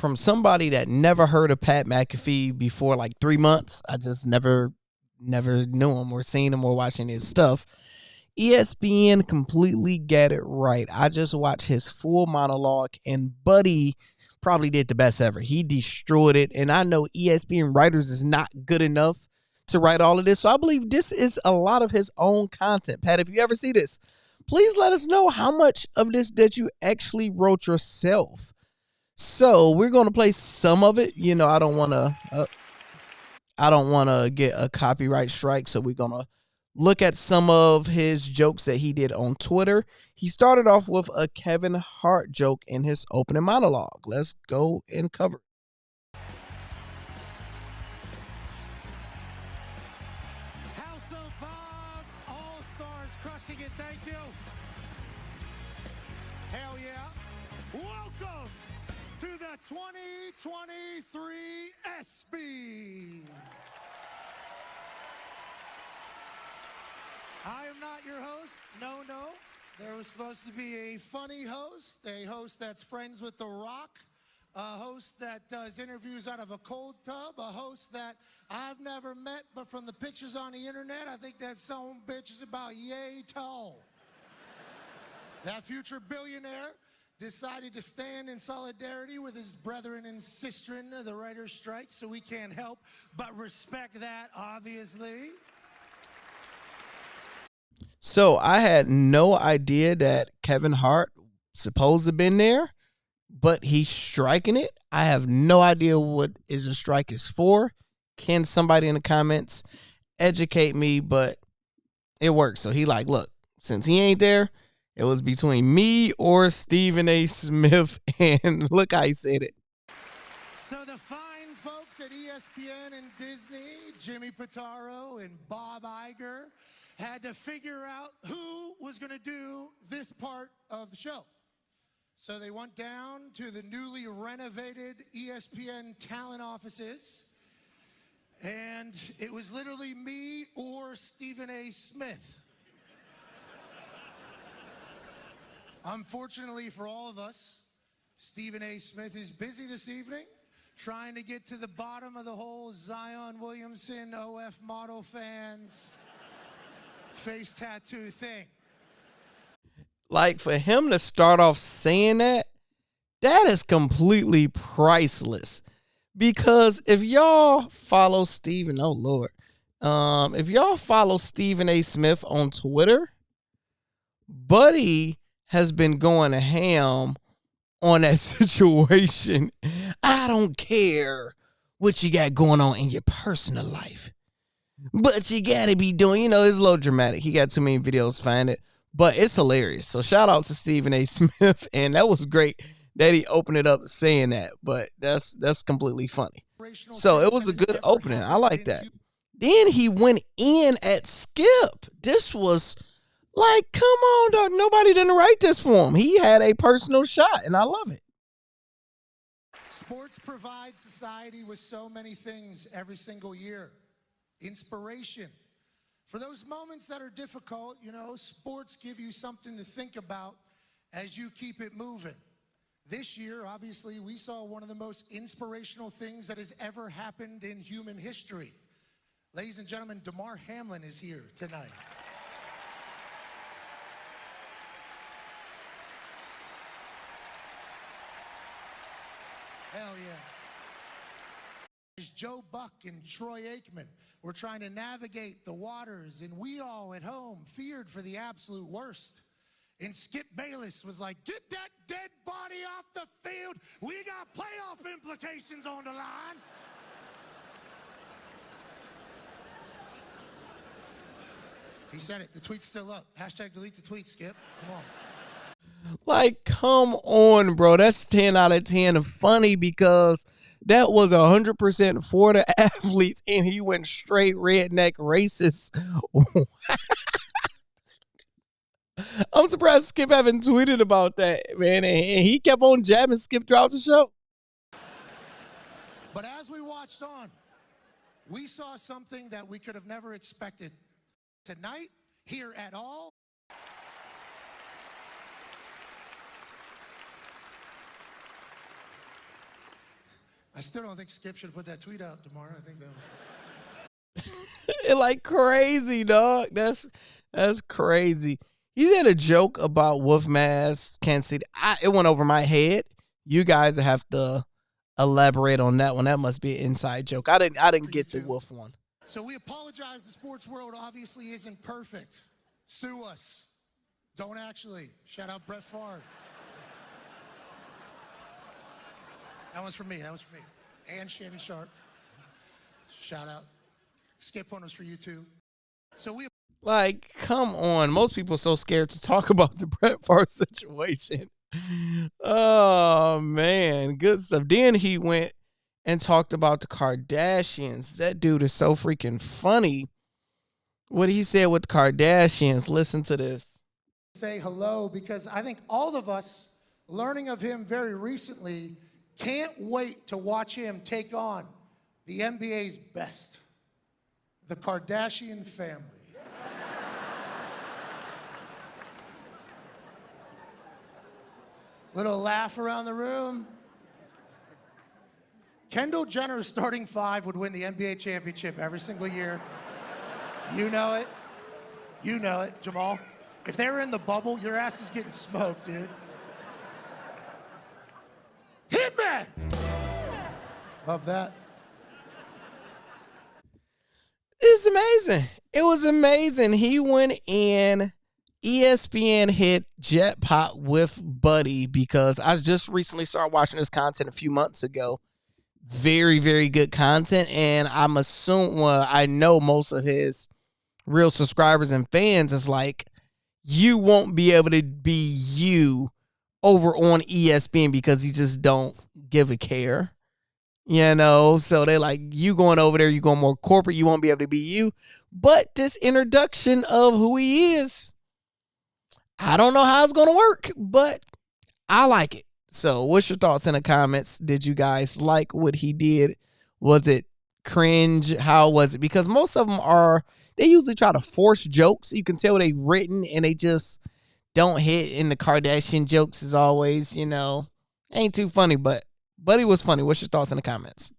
from somebody that never heard of Pat McAfee before like 3 months. I just never knew him or seen him or watching his stuff. ESPN completely got it right. I just watched his full monologue, and Buddy probably did the best ever. He destroyed it, and I know ESPN writers is not good enough to write all of this, so I believe this is a lot of his own content. Pat, if you ever see this, please let us know how much of this that you actually wrote yourself. So we're going to play some of it. You know, I don't want to get a copyright strike, so we're going to look at some of his jokes that he did on Twitter. He started off with a Kevin Hart joke in his opening monologue. Let's go and cover it. House of Five, All-Stars crushing it, thank you. Hell yeah. Welcome to the 2023 ESPY. I am not your host. No. There was supposed to be a funny host, a host that's friends with The Rock, a host that does interviews out of a cold tub, a host that I've never met, but from the pictures on the internet, I think that some bitch is about yay tall. That future billionaire decided to stand in solidarity with his brethren and sisterin of the writer's strike, so we can't help but respect that, obviously. So I had no idea that Kevin Hart supposed to have been there, but he's striking it. I have no idea what is the strike is for. Can somebody in the comments educate me? But it works. So he like, look, since he ain't there, it was between me or Stephen A. Smith, and look how he said it. So the fine folks at ESPN and Disney, Jimmy Pitaro and Bob Iger, had to figure out who was going to do this part of the show. So they went down to the newly renovated ESPN talent offices, and it was literally me or Stephen A. Smith. Unfortunately for all of us, Stephen A. Smith is busy this evening trying to get to the bottom of the whole Zion Williamson OF model fans face tattoo thing. Like, for him to start off saying that is completely priceless. Because if y'all follow Stephen, oh Lord, if y'all follow Stephen A. Smith on Twitter, Buddy has been going to ham on that situation. I don't care what you got going on in your personal life, but you gotta be doing, it's a little dramatic. He got too many videos, find it, but it's hilarious. So shout out to Stephen A. Smith, and that was great that he opened it up saying that, but that's completely funny. So it was a good opening. I like that. Then he went in at Skip. This was like, come on, dog. Nobody didn't write this for him. He had a personal shot, and I love it. Sports provide society with so many things every single year. Inspiration. For those moments that are difficult, sports give you something to think about as you keep it moving. This year, obviously, we saw one of the most inspirational things that has ever happened in human history. Ladies and gentlemen, Damar Hamlin is here tonight. Hell yeah. There's Joe Buck and Troy Aikman. We're trying to navigate the waters, and we all at home feared for the absolute worst. And Skip Bayless was like, get that dead body off the field. We got playoff implications on the line. He said it. The tweet's still up. Hashtag delete the tweet, Skip. Come on. Like, come on, bro. That's 10 out of 10 funny, because that was 100% for the athletes, and he went straight redneck racist. I'm surprised Skip haven't tweeted about that, man. And he kept on jabbing Skip throughout the show. But as we watched on, we saw something that we could have never expected. Tonight, here at all. still don't think Skip should put that tweet out tomorrow. I think that was... It like crazy, dog. That's crazy. He said a joke about Wolf Mask, Kansas City. It went over my head. You guys have to elaborate on that one. That must be an inside joke. I didn't get the Wolf one. So we apologize. The sports world obviously isn't perfect. Sue us. Don't actually. Shout out Brett Favre. That was for me. And Shannon Sharp. Shout out. Skip one was for you too. So we... Like, come on. Most people are so scared to talk about the Brett Favre situation. Oh, man. Good stuff. Then he went and talked about the Kardashians. That dude is so freaking funny. What he said with the Kardashians. Listen to this. Say hello because I think all of us, learning of him very recently, can't wait to watch him take on the NBA's best, the Kardashian family. Little laugh around the room. Kendall Jenner's starting five would win the NBA championship every single year. You know it. You know it, Jamal. If they were in the bubble, your ass is getting smoked, dude. Hit me! Love that. It's amazing. It was amazing. He went in. ESPN hit Jetpot with Buddy because I just recently started watching this content a few months ago. Very, very good content. And I know most of his real subscribers and fans is like, you won't be able to be you over on ESPN because you just don't give a care. You know, so they're like, you going over there, you going more corporate, you won't be able to be you. But this introduction of who he is, I don't know how it's going to work, but I like it. So what's your thoughts in the comments? Did you guys like what he did? Was it cringe? How was it? Because most of them they usually try to force jokes. You can tell they written and they just don't hit. And the Kardashian jokes is always, ain't too funny, but Buddy was funny. What's your thoughts in the comments?